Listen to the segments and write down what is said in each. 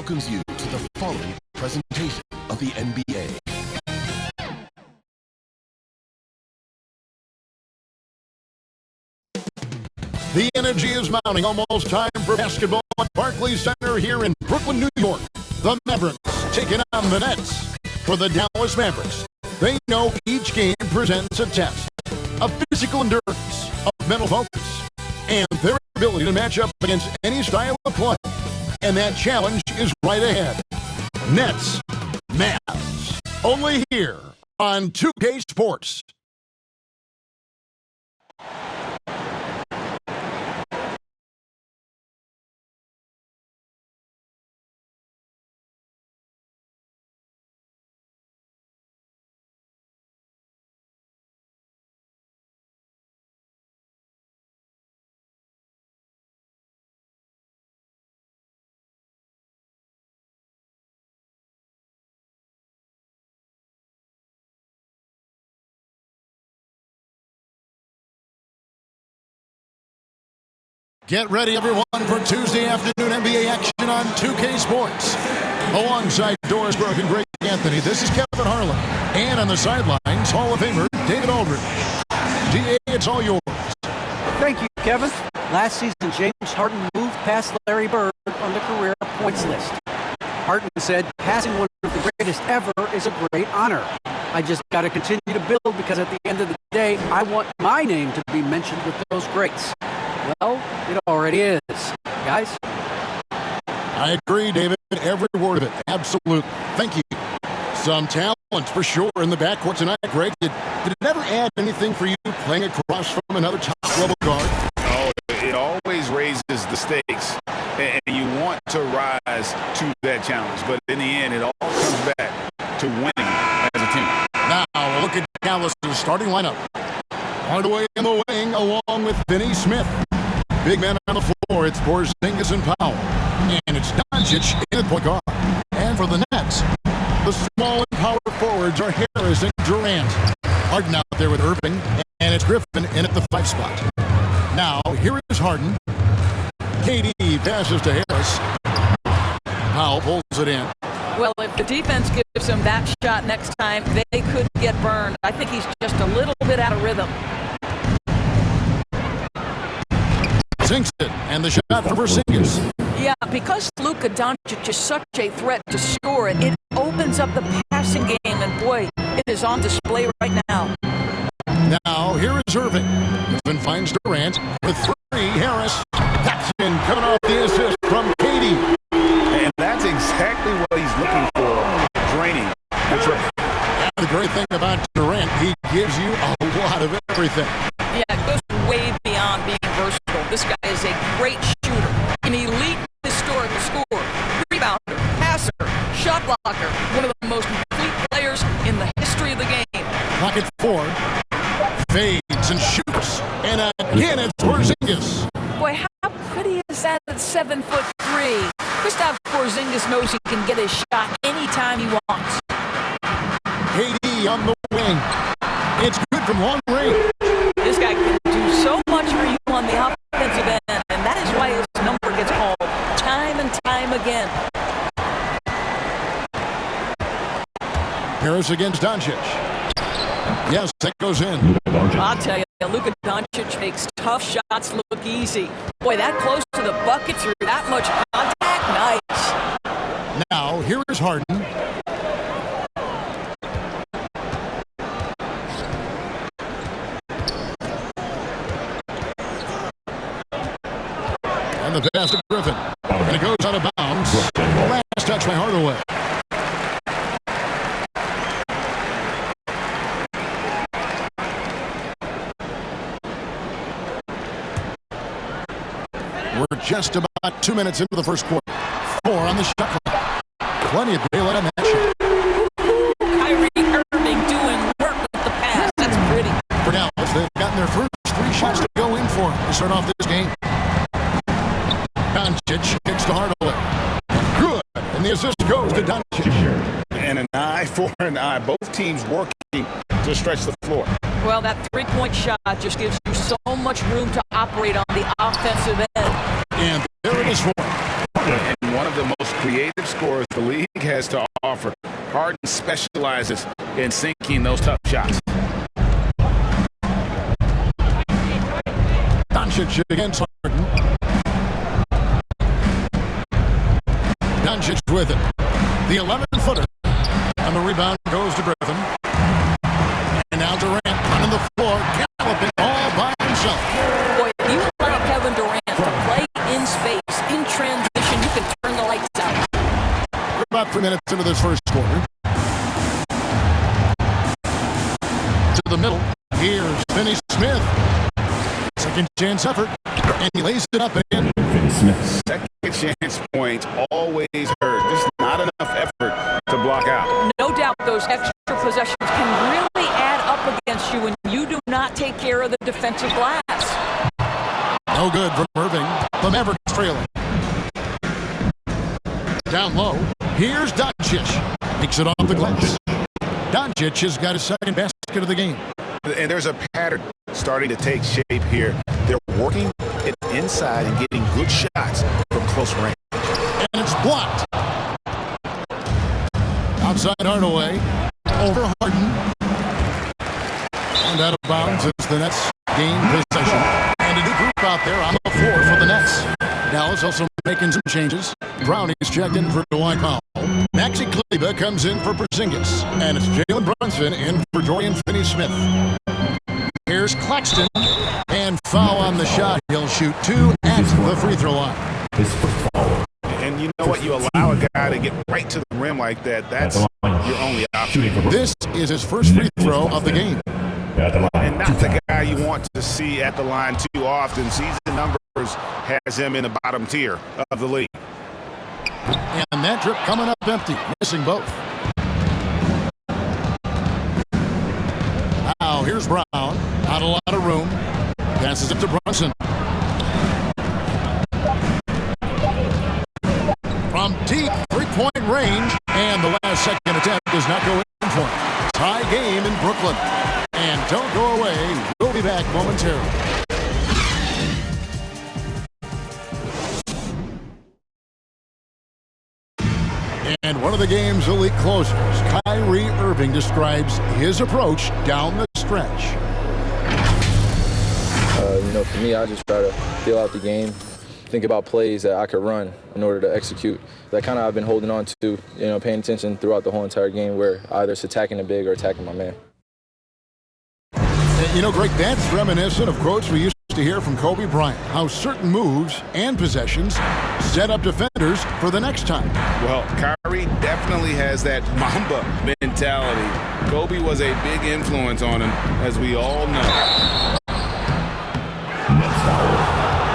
welcomes you to the following presentation of the NBA. The energy is mounting. Almost time for basketball at Barclays Center here in Brooklyn, New York. The Mavericks taking on the Nets. For the Dallas Mavericks, they know each game presents a test of physical endurance, of mental focus, and their ability to match up against any style of play. And that challenge is right ahead. Nets, Mavs, only here on 2K Sports. Get ready, everyone, for Tuesday afternoon NBA action on 2K Sports. Alongside Doris Burke and Greg Anthony, this is Kevin Harlan. And on the sidelines, Hall of Famer David Aldridge. DA, it's all yours. Thank you, Kevin. Last season, James Harden moved past Larry Bird on the career points list. Harden said, passing one of the greatest ever is a great honor. I just got to continue to build because at the end of the day, I want my name to be mentioned with those greats. Well, it already is. Guys? I agree, David. Every word of it. Absolutely. Thank you. Some talent for sure in the backcourt tonight, Greg. Did it ever add anything for you playing across from another top-level guard? Oh, it always raises the stakes, and you want to rise to that challenge. But in the end, it all comes back to winning as a team. Now, look at Dallas' starting lineup. Hardaway in the wing along with Finney Smith. Big man on the floor, it's Porzingis and Powell. And it's Doncic in the point guard. And for the Nets, the small and power forwards are Harris and Durant. Harden out there with Irving, and it's Griffin in at the 5 spot. Now, here is Harden. KD passes to Harris. Powell pulls it in. Well, if the defense gives him that shot next time, they could get burned. I think he's just a little bit out of rhythm. Sinks it, and the shot for Porzingis. Yeah, because Luka Doncic is such a threat to score it, it opens up the passing game, and boy, it is on display right now. Now, here is Irving. Irving finds Durant with 3. Harris. That's in, coming off the assist from KD. And that's exactly what he's looking for, draining the triple. The great thing about Durant, he gives you a lot of everything. Yeah, it goes way beyond being versatile. This guy is a great shooter, an elite historical scorer, rebounder, passer, shot blocker, one of the most complete players in the history of the game. Pocket 4, fades and shoots, and again it's Porzingis. Boy, how pretty is that at 7'3"? Kristaps Porzingis knows he can get his shot anytime he wants. KD on the wing. It's good from long range. This guy can do so much for you on the offensive end, and that is why his number gets called time and time again. Harris against Doncic. Yes, that goes in. I'll tell you, Luka Doncic makes tough shots look easy. Boy, that close to the bucket through that much contact, nice. Now, here is Harden. And the pass to Griffin. And it goes out of bounds. Last touch by Hardaway. We're just about 2 minutes into the first quarter. 4 on the shot clock. Plenty of daylight on that shot. Kyrie Irving doing work with the pass. That's pretty. For Dallas, they've gotten their first 3 shots to go in for to start off this game. Doncic kicks to Hardaway. Good. And the assist goes to Doncic. And an eye for an eye. Both teams working to stretch the floor. Well, that three-point shot just gives you so much room to operate on the offensive end. And there it is for And one of the most creative scorers has to offer. Harden specializes in sinking those tough shots. Doncic against Harden. Doncic with it. The 11-footer. And the rebound goes to Griffin. And now Durant on the floor, galloping all by himself. Boy, if you allow Kevin Durant to play in space, in transition, you can turn the lights out. We're about 3 minutes into this first quarter. To the middle. Here's Finney Smith. Second chance effort. And he lays it up and in. Second chance points always hurt. Just not enough effort to block out. No doubt those extra possessions can really add up against you when you do not take care of the defensive glass. No good from Irving. The Mavericks trailing. Down low. Here's Doncic. Makes it off the glass. Doncic has got his second basket of the game. And there's a pattern starting to take shape here. They're working it inside and getting good shots from close range. And it's blocked. Outside Hardaway. Over Harden. And out of bounds as the Nets gain possession. And a new group out there on the floor for the Nets. Dallas also making some changes. Brown is checked in for Dwight Powell. Maxi Kleber comes in for Porzingis. And it's Jalen Brunson in for Dorian Finney-Smith. Here's Claxton. And foul on the shot. He'll shoot 2 at the free throw line. And you know what? You allow a guy to get right to the rim like that. That's your only option. This is his first free throw of the game. And not the guy you want to see at the line too often. Season numbers has him in the bottom tier of the league. And that trip coming up empty, missing both. Now here's Brown, not a lot of room. Passes it to Brunson. From deep three-point range, and the last second attempt does not go in for him. Tie game in Brooklyn. And don't go away. We'll be back momentarily. And one of the game's elite closers, Kyrie Irving, describes his approach down the stretch. For me, I just try to feel out the game, think about plays that I could run in order to execute. That kind of I've been holding on to, paying attention throughout the whole entire game where either it's attacking the big or attacking my man. Greg, that's reminiscent of quotes we used to hear from Kobe Bryant, how certain moves and possessions set up defenders for the next time. Well, Kyrie definitely has that Mamba mentality. Kobe was a big influence on him, as we all know.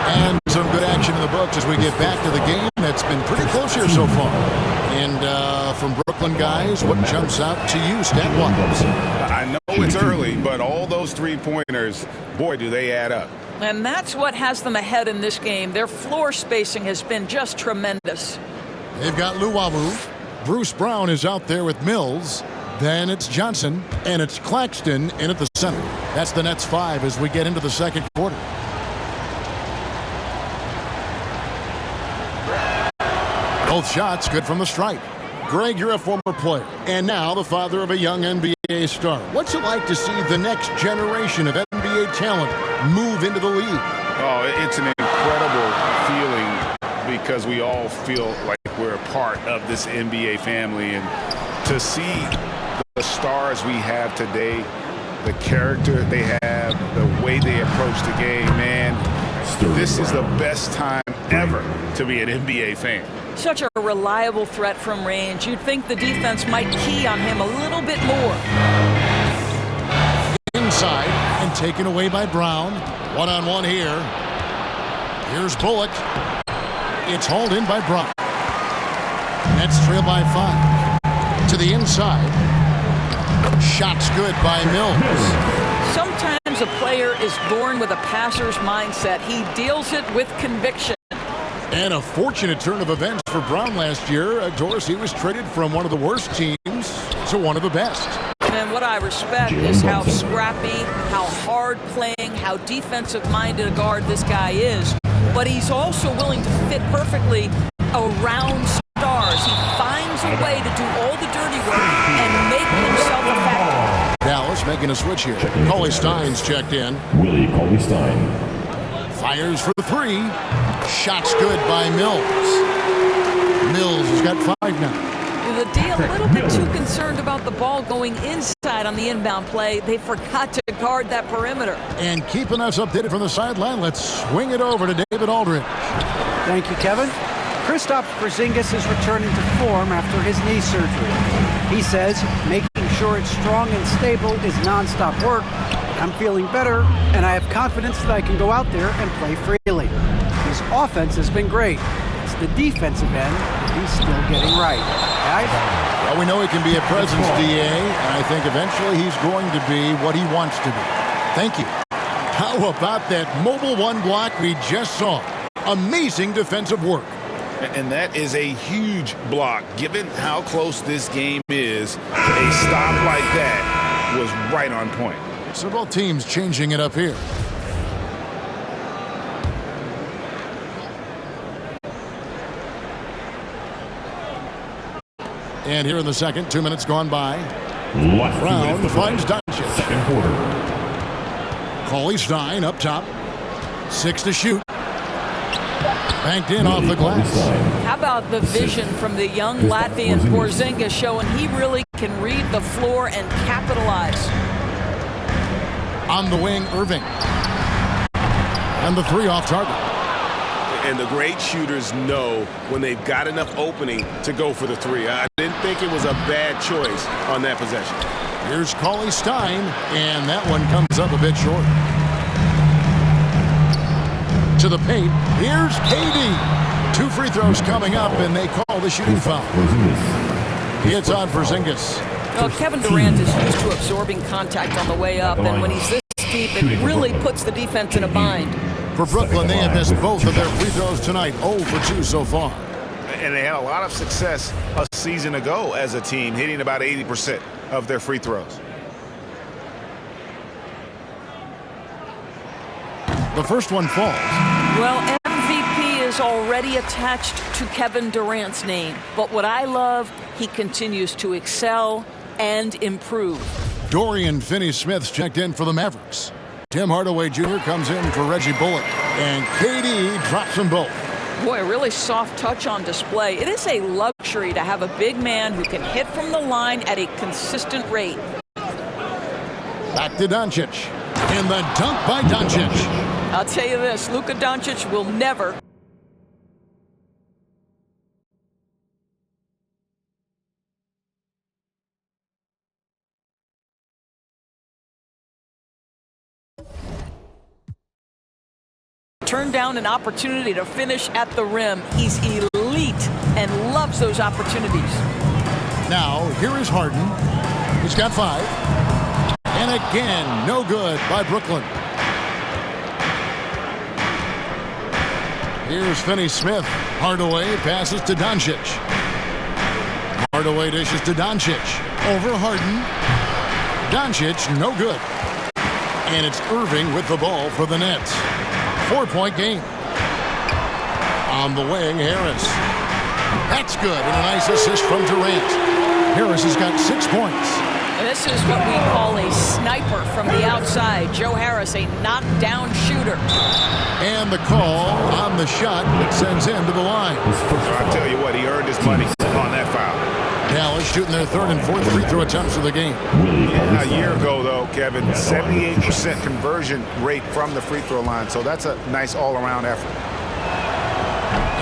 And some good action in the books as we get back to the game that's been pretty close here so far. And from Brooklyn guys, what jumps out to you stat-wise? I know it's early, but all those three-pointers, boy, do they add up. And that's what has them ahead in this game. Their floor spacing has been just tremendous. They've got Luwawu. Bruce Brown is out there with Mills. Then it's Johnson, and it's Claxton in at the center. That's the Nets 5 as we get into the second quarter. Both shots good from the stripe. Greg, you're a former player, and now the father of a young NBA star. What's it like to see the next generation of NBA talent move into the league? Oh, it's an incredible feeling because we all feel like we're a part of this NBA family. And to see the stars we have today, the character they have, the way they approach the game, man, this is the best time ever to be an NBA fan. Such a reliable threat from range. You'd think the defense might key on him a little bit more. Inside and taken away by Brown. One-on-one here. Here's Bullock. It's hauled in by Brown. Nets trail by 5. To the inside. Shots good by Mills. Sometimes a player is born with a passer's mindset. He deals it with conviction. And a fortunate turn of events for Brown last year. Doris, he was traded from one of the worst teams to one of the best. And what I respect is how scrappy, how hard-playing, how defensive-minded a guard this guy is. But he's also willing to fit perfectly around stars. He finds a way to do all the dirty work and make himself effective. Dallas making a switch here. Cauley Stein's checked in. Willie Cauley-Stein. Fires for three. Shot's good by Mills. Mills has got 5 now. The D a little bit too concerned about the ball going inside on the inbound play. They forgot to guard that perimeter. And keeping us updated from the sideline, let's swing it over to David Aldridge. Thank you, Kevin. Kristaps Porzingis is returning to form after his knee surgery. He says making sure it's strong and stable is nonstop work. I'm feeling better, and I have confidence that I can go out there and play freely. His offense has been great. It's the defensive end that he's still getting right. Guys? Well, we know he can be a presence, DA, and I think eventually he's going to be what he wants to be. Thank you. How about that mobile one block we just saw? Amazing defensive work. And that is a huge block. Given how close this game is, a stop like that was right on point. So both teams changing it up here. And here in the second, 2 minutes gone by. Brown finds Doncic. Second quarter. Cauley Stein up top. 6 to shoot. Banked in off the glass. How about the vision from the young Latvian Porzingis showing he really can read the floor and capitalize. On the wing, Irving. And the 3 off target. And the great shooters know when they've got enough opening to go for the 3. I didn't think it was a bad choice on that possession. Here's Cauley Stein, and that one comes up a bit short. To the paint, here's KD. 2 free throws coming up, and they call the shooting foul. It's on Porzingis. Well, Kevin Durant is used to absorbing contact on the way up, and when he's this deep, it really puts the defense in a bind. For Brooklyn, they have missed both of their free throws tonight, 0 for 2 so far. And they had a lot of success a season ago as a team, hitting about 80% of their free throws. The first one falls. Well, MVP is already attached to Kevin Durant's name, but what I love, he continues to excel and improve. Dorian Finney-Smith's checked in for the Mavericks. Tim Hardaway Jr. comes in for Reggie Bullock. And KD drops them both. Boy, a really soft touch on display. It is a luxury to have a big man who can hit from the line at a consistent rate. Back to Doncic. And the dunk by Doncic. I'll tell you this, Luka Doncic will never turn down an opportunity to finish at the rim. He's elite and loves those opportunities. Now, here is Harden. He's got 5. And again, no good by Brooklyn. Here's Finney-Smith. Hardaway passes to Doncic. Hardaway dishes to Doncic. Over Harden. Doncic, no good. And it's Irving with the ball for the Nets. 4-point game. On the wing, Harris. That's good, and a nice assist from Durant. Harris has got 6 points. And this is what we call a sniper from the outside. Joe Harris, a knockdown shooter. And the call on the shot that sends him to the line. I tell you what, he earned his money on that foul. Dallas shooting their 3rd and 4th free throw attempts of the game. Yeah, a year ago, though, Kevin, 78% conversion rate from the free throw line. So that's a nice all-around effort.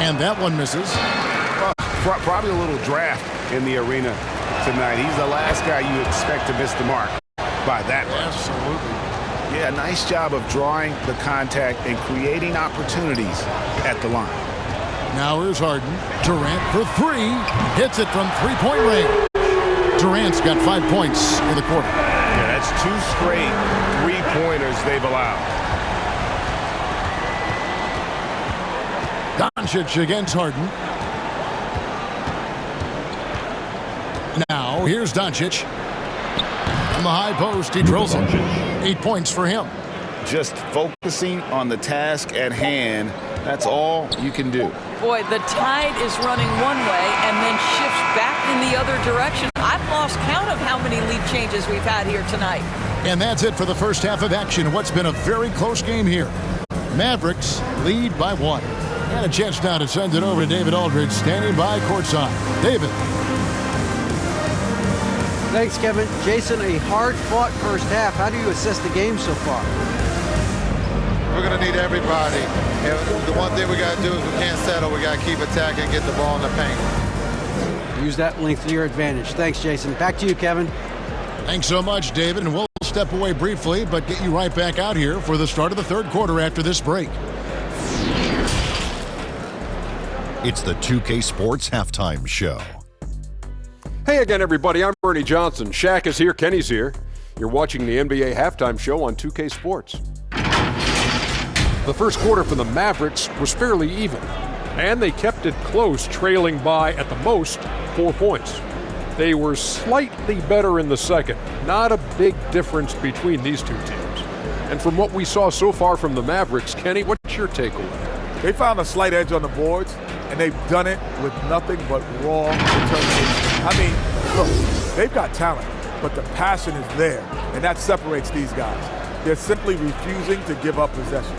And that one misses. Probably a little draft in the arena tonight. He's the last guy you expect to miss the mark by that much. Absolutely. Yeah, nice job of drawing the contact and creating opportunities at the line. Now here's Harden. Durant for 3. Hits it from 3-point range. Durant's got 5 points in the quarter. Yeah, that's 2 straight 3-pointers they've allowed. Doncic against Harden. Now here's Doncic. On the high post, he drills it. 8 points for him. just focusing on the task at hand. That's all you can do. Boy, the tide is running one way and then shifts back in the other direction. I've lost count of how many lead changes we've had here tonight. And that's it for the first half of action. What's been a very close game here. Mavericks lead by 1. And a chance now to send it over to David Aldridge, standing by courtside. David. Thanks, Kevin. Jason, a hard-fought first half. How do you assess the game so far? We're going to need everybody. And the one thing we got to do is we can't settle. We got to keep attacking and get the ball in the paint. Use that length to your advantage. Thanks, Jason. Back to you, Kevin. Thanks so much, David. And we'll step away briefly, but get you right back out here for the start of the third quarter after this break. It's the 2K Sports Halftime Show. Hey again, everybody. I'm Bernie Johnson. Shaq is here. Kenny's here. You're watching the NBA Halftime Show on 2K Sports. The first quarter for the Mavericks was fairly even, and they kept it close, trailing by, at the most, 4 points. They were slightly better in the second. Not a big difference between these two teams. And from what we saw so far from the Mavericks, Kenny, what's your takeaway? They found a slight edge on the boards, and they've done it with nothing but raw determination. I mean, look, they've got talent, but the passion is there, and that separates these guys. They're simply refusing to give up possession.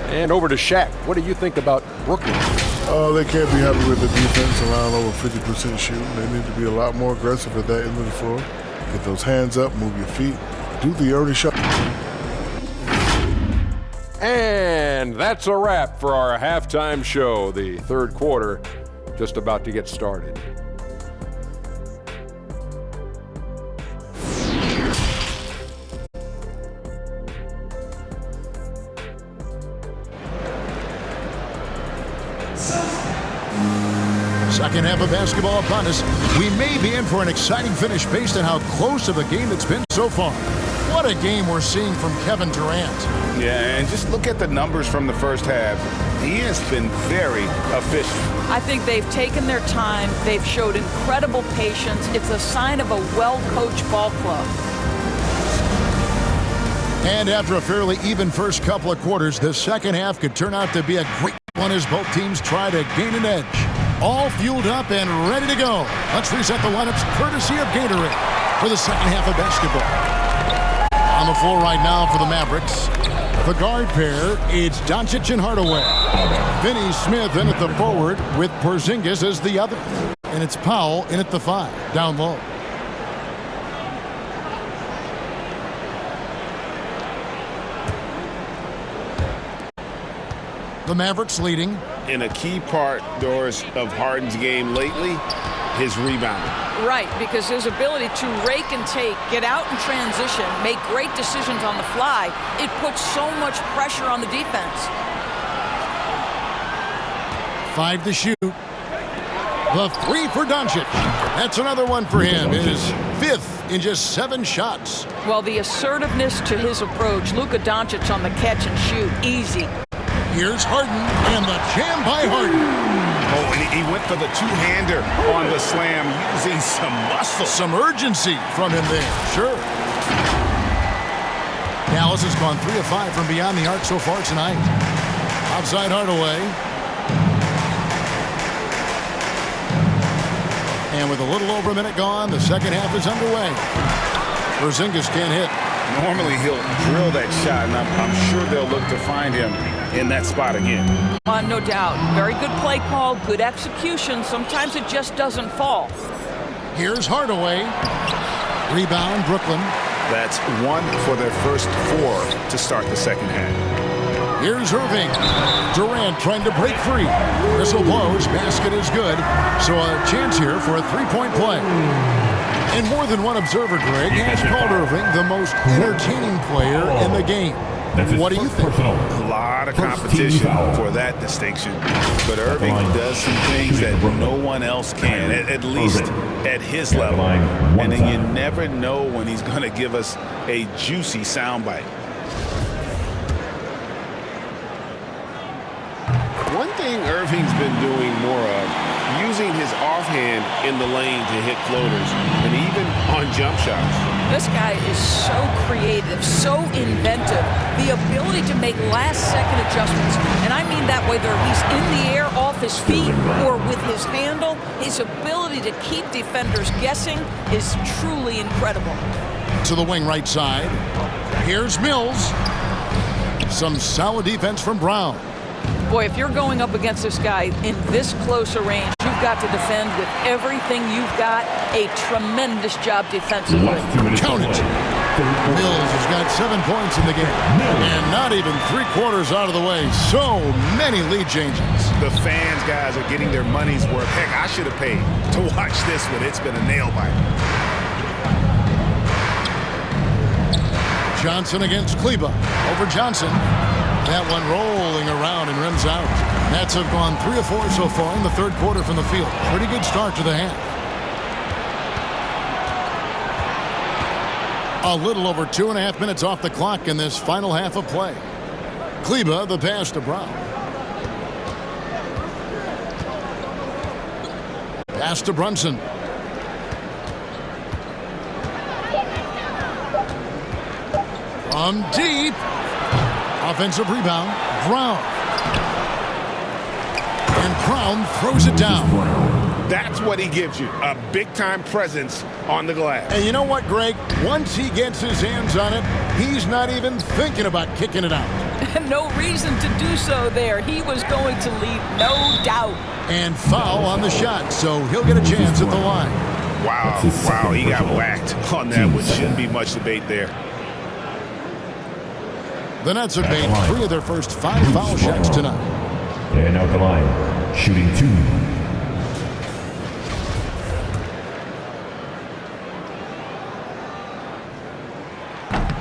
And over to Shaq. What do you think about Brooklyn? They can't be happy with the defense, allowing over 50% shooting. They need to be a lot more aggressive at that end of the floor. Get those hands up, move your feet, do the early shot. And that's a wrap for our halftime show. The third quarter just about to get started. Second half of basketball upon us. We may be in for an exciting finish based on how close of a game it's been so far. What a game we're seeing from Kevin Durant. Yeah, and just look at the numbers from the first half. He has been very efficient. I think they've taken their time. They've showed incredible patience. It's a sign of a well-coached ball club. And after a fairly even first couple of quarters, the second half could turn out to be a great one as both teams try to gain an edge. All fueled up and ready to go. Let's reset the lineups courtesy of Gatorade for the second half of basketball. On the floor right now for the Mavericks, the guard pair, it's Doncic and Hardaway. Finney Smith in at the forward with Porzingis as the other. And it's Powell in at the 5, down low. The Mavericks leading. In a key part, Doris, of Harden's game lately, his rebounding. Right, because his ability to rake and take, get out in transition, make great decisions on the fly, it puts so much pressure on the defense. 5 to shoot. The 3 for Doncic. That's another one for him. His 5th in just 7 shots. Well, the assertiveness to his approach, Luka Doncic on the catch and shoot, easy. Here's Harden, and the jam by Harden. Oh, and he went for the two-hander on the slam, using some muscle. Some urgency from him there, sure. Dallas has gone 3 of 5 from beyond the arc so far tonight. Outside Hardaway. And with a little over a minute gone, the second half is underway. Porzingis can't hit. Normally he'll drill that shot, and I'm sure they'll look to find him in that spot again. No doubt. Very good play call, good execution. Sometimes it just doesn't fall. Here's Hardaway. Rebound, Brooklyn. That's 1 for their first 4 to start the second half. Here's Irving. Durant trying to break free. Whistle blows. Basket is good. So a chance here for a 3-point play. And more than one observer, Greg, has called Irving the most entertaining player in the game. What do you think? A lot of competition for that distinction. But Irving does some things that no one else can, at least at his level. And then you never know when he's going to give us a juicy soundbite. One thing Irving's been doing more of, using using his offhand in the lane to hit floaters and even on jump shots. This guy is so creative, so inventive. The ability to make last-second adjustments, and I mean that whether he's in the air off his feet or with his handle, his ability to keep defenders guessing is truly incredible. To the wing right side. Here's Mills. Some solid defense from Brown. Boy, if you're going up against this guy in this close a range, you've got to defend with everything you've got. A tremendous job defensively. Count it. Mills has got 7 points in the game. And not even 3/4 out of the way. So many lead changes. The fans, guys, are getting their money's worth. Heck, I should have paid to watch this one. It's been a nail biter. Johnson against Kleba. Over Johnson. That one rolling around and rims out. Nets have gone 3 of 4 so far in the third quarter from the field. Pretty good start to the half. A little over 2.5 minutes off the clock in this final half of play. Kleba, the pass to Brown. Pass to Brunson. From deep. Offensive rebound. Brown. And Brown throws it down. That's what he gives you, a big-time presence on the glass. And you know what, Greg? Once he gets his hands on it, he's not even thinking about kicking it out. No reason to do so there. He was going to leave, no doubt. And foul on the shot, so he'll get a chance at the line. Wow, he got whacked on that one. Shouldn't be much debate there. The Nets have made 3 of their first 5 foul shots tonight. And out the line, shooting 2.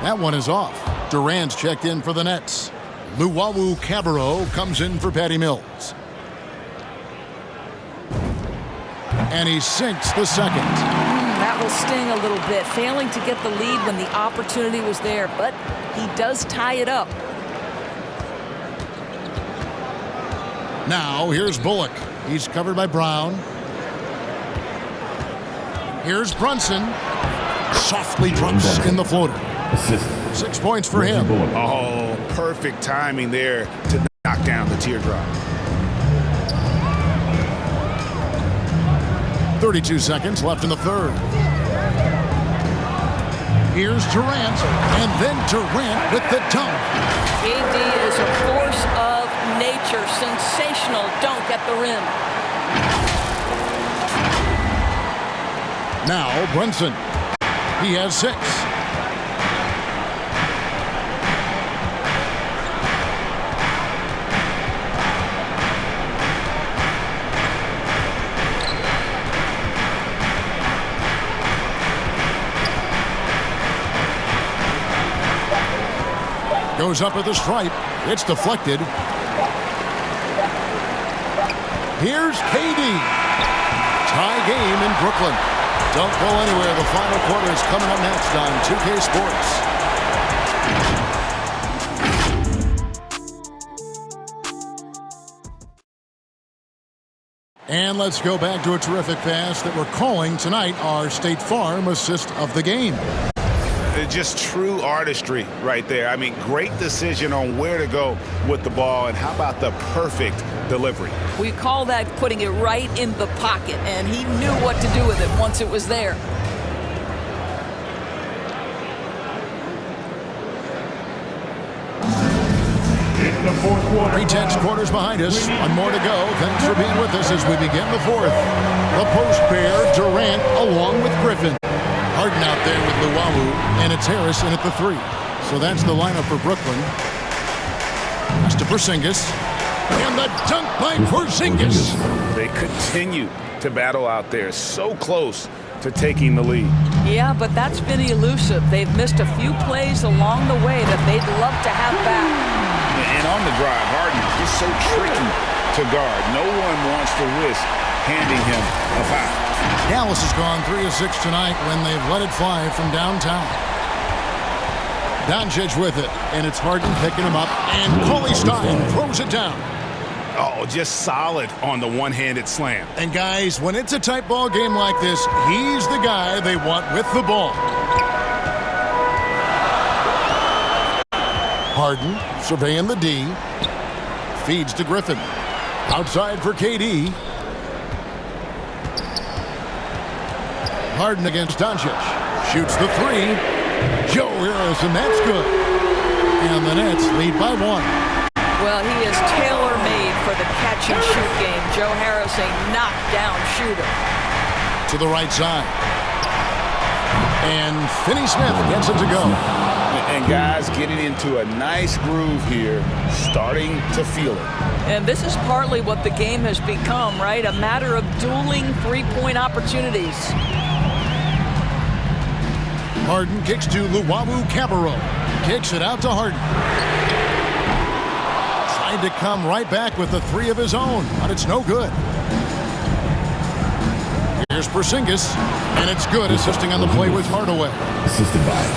That one is off. Durant's checked in for the Nets. Luwawu Cabarrot comes in for Patty Mills. And he sinks the second. That will sting a little bit, failing to get the lead when the opportunity was there, but he does tie it up. Now, here's Bullock. He's covered by Brown. Here's Brunson. Softly drops in the floater. Assist. 6 points for him. Oh, perfect timing there to knock down the teardrop. 32 seconds left in the third. Here's Durant, and then Durant with the dunk. KD is a force of nature. Sensational dunk at the rim. Now Brunson. He has 6. Goes up at the stripe. It's deflected. Here's KD. Tie game in Brooklyn. Don't go anywhere. The final quarter is coming up next on 2K Sports. And let's go back to a terrific pass that we're calling tonight our State Farm assist of the game. Just true artistry right there. I mean, great decision on where to go with the ball, and how about the perfect delivery? We call that putting it right in the pocket, and he knew what to do with it once it was there. The fourth quarter. 3 quarters behind us. One more to go. Thanks for being with us as we begin the fourth. The post pair, Durant along with Griffin. Harden out there with Luwawu, and it's Harris in at the 3. So that's the lineup for Brooklyn. Pass to Porzingis. And the dunk by Porzingis. They continue to battle out there, so close to taking the lead. Yeah, but that's been elusive. They've missed a few plays along the way that they'd love to have back. And on the drive, Harden is so tricky to guard. No one wants to risk handing him a foul. Dallas has gone 3 of 6 tonight when they've let it fly from downtown. Doncic with it, and it's Harden picking him up, and Cauley Stein throws it down. Oh, just solid on the one-handed slam. And guys, when it's a tight ball game like this, he's the guy they want with the ball. Harden surveying the D. Feeds to Griffin. Outside for KD. Harden against Doncic. Shoots the three. Joe Harris, and that's good. And the Nets lead by 1. Well, he is tailor-made for the catch-and-shoot game. Joe Harris, a knockdown shooter. To the right side. And Finney-Smith gets it to go. And guys getting into a nice groove here, starting to feel it. And this is partly what the game has become, right? A matter of dueling three-point opportunities. Harden kicks to Luwawu Cabarro. Kicks it out to Harden. Tried to come right back with the three of his own, but it's no good. Here's Porzingis, and it's good, assisting on the play with Hardaway.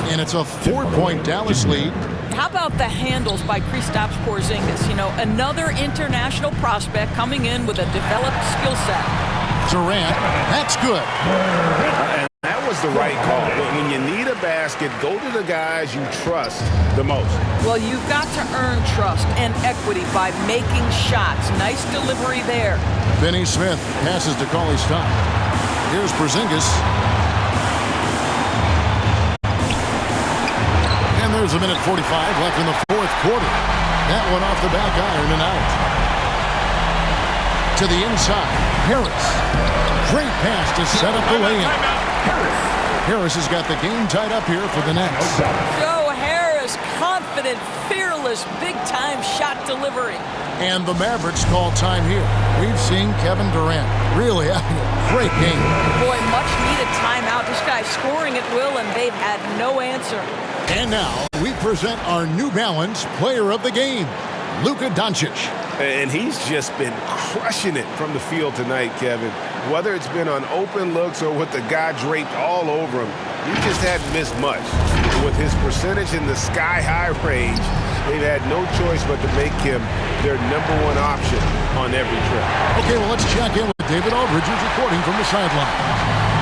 And it's a 4-point Dallas lead. How about the handles by Kristaps Porzingis? You know, another international prospect coming in with a developed skill set. Durant, that's good. And that was the right call. When you need a basket, go to the guys you trust the most. Well, you've got to earn trust and equity by making shots. Nice delivery there. Finney-Smith passes to Cauley-Stein. Here's Porzingis. And there's a minute 45 left in the fourth quarter. That one off the back iron and out. To the inside, Harris. Great pass to set up the lay-in. Harris has got the game tied up here for the Nets. Joe Harris, confident, fearless, big-time shot delivery. And the Mavericks call time here. We've seen Kevin Durant really having a great game. Boy, much-needed timeout. This guy's scoring at will, and they've had no answer. And now we present our New Balance Player of the Game, Luka Doncic. And he's just been crushing it from the field tonight, Kevin. Whether it's been on open looks or with the guy draped all over him, he just hadn't missed much. With his percentage in the sky-high range, they've had no choice but to make him their #1 option on every trip. Okay, well, let's check in with David Aldridge, who's reporting from the sideline.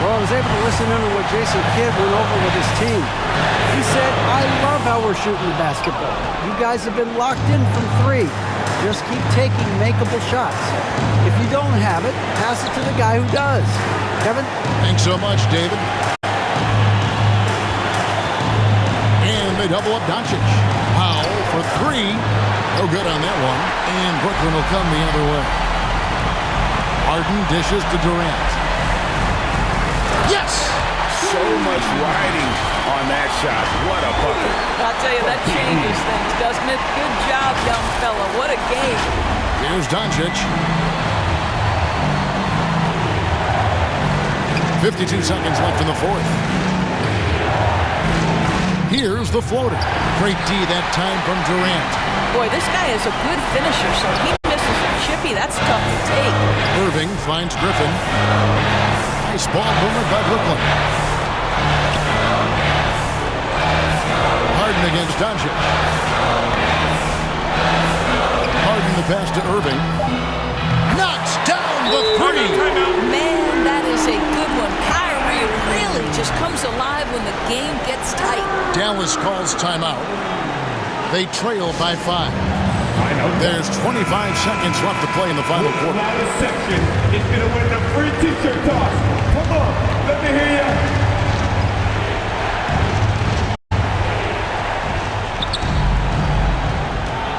Well, I was able to listen in to what Jason Kidd went over with his team. He said, I love how we're shooting the basketball. You guys have been locked in from 3. Just keep taking makeable shots. If you don't have it, pass it to the guy who does. Kevin? Thanks so much, David. And they double up Doncic. Powell for 3. No good on that one. And Brooklyn will come the other way. Harden dishes to Durant. Yes! So much riding on that shot. What a bucket. I'll tell you, that changes things, doesn't it? Good job, young fella. What a game. Here's Doncic. 52 seconds left in the fourth. Here's the floater. Great D that time from Durant. Boy, this guy is a good finisher, so he misses a chippy. That's tough to take. Irving finds Griffin. Nice ball movement by Brooklyn. Harden against Doncic. Harden the pass to Irving. Knocks down the 3. Man, that is a good one. Kyrie really just comes alive when the game gets tight. Dallas calls timeout. They trail by 5. There's 25 seconds left to play in the final quarter. Now the section is going to win the free t-shirt toss. Come on, let me hear you.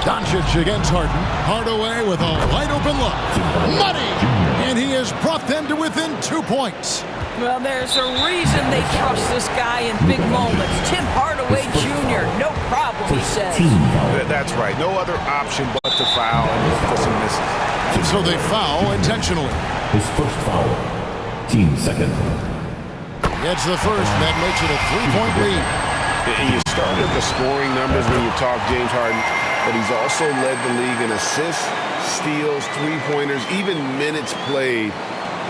Doncic against Harden. Hardaway with a wide open look. Money! And he has brought them to within 2 points. Well, there's a reason they trust this guy in big moments. Tim Hardaway Jr., no problem, he says. That's right. No other option but to foul and look for some misses. And so they foul intentionally. His first foul. Team second. It's the first. That makes it a 3-point lead. And you start with the scoring numbers when you talk James Harden, but he's also led the league in assists, steals, three-pointers, even minutes played.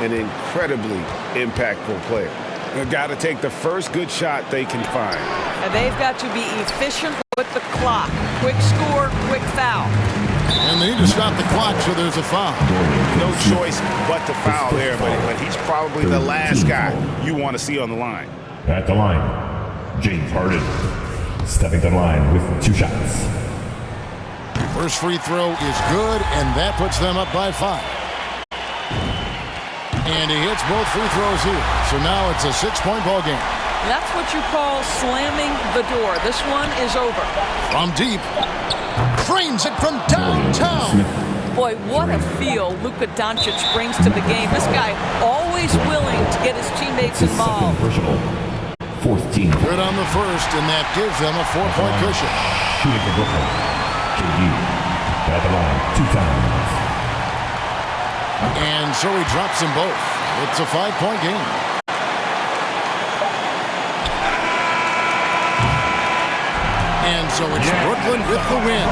An incredibly impactful player. They've got to take the first good shot they can find. And they've got to be efficient with the clock. Quick score, quick foul. And they need to stop the clock, so there's a foul. No choice but to foul there, but he's probably the last guy you want to see on the line. At the line, James Harden stepping to the line with 2 shots. First free throw is good, and that puts them up by 5. And he hits both free throws here. So now it's a 6-point ball game. That's what you call slamming the door. This one is over. From deep. Frames it from downtown. Boy, what a feel Luka Doncic brings to the game. This guy always willing to get his teammates involved. Fourth team. Good on the first, and that gives them a 4-point cushion. Shooting for Brooklyn. KD at the line 2 times. And so he drops them both. It's a 5-point game. And so it's Brooklyn with the win.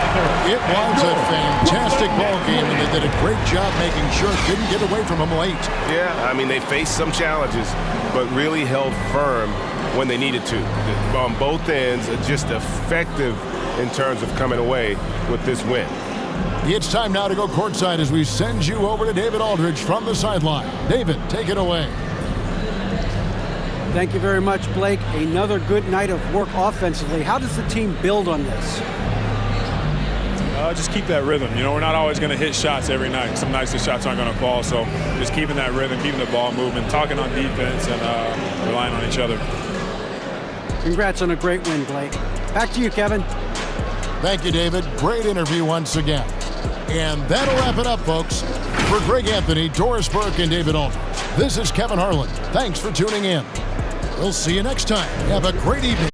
It was a fantastic ball game, and they did a great job making sure it didn't get away from them late. Yeah, I mean, they faced some challenges, but really held firm when they needed to. On both ends, just effective in terms of coming away with this win. It's time now to go courtside as we send you over to David Aldridge from the sideline. David, take it away. Thank you very much, Blake. Another good night of work offensively. How does the team build on this? Just keep that rhythm. You know, we're not always going to hit shots every night. Some nights the shots aren't going to fall. So just keeping that rhythm, keeping the ball moving, talking on defense, and relying on each other. Congrats on a great win, Blake. Back to you, Kevin. Thank you, David. Great interview once again. And that'll wrap it up, folks. For Greg Anthony, Doris Burke, and David Aldridge, this is Kevin Harlan. Thanks for tuning in. We'll see you next time. Have a great evening.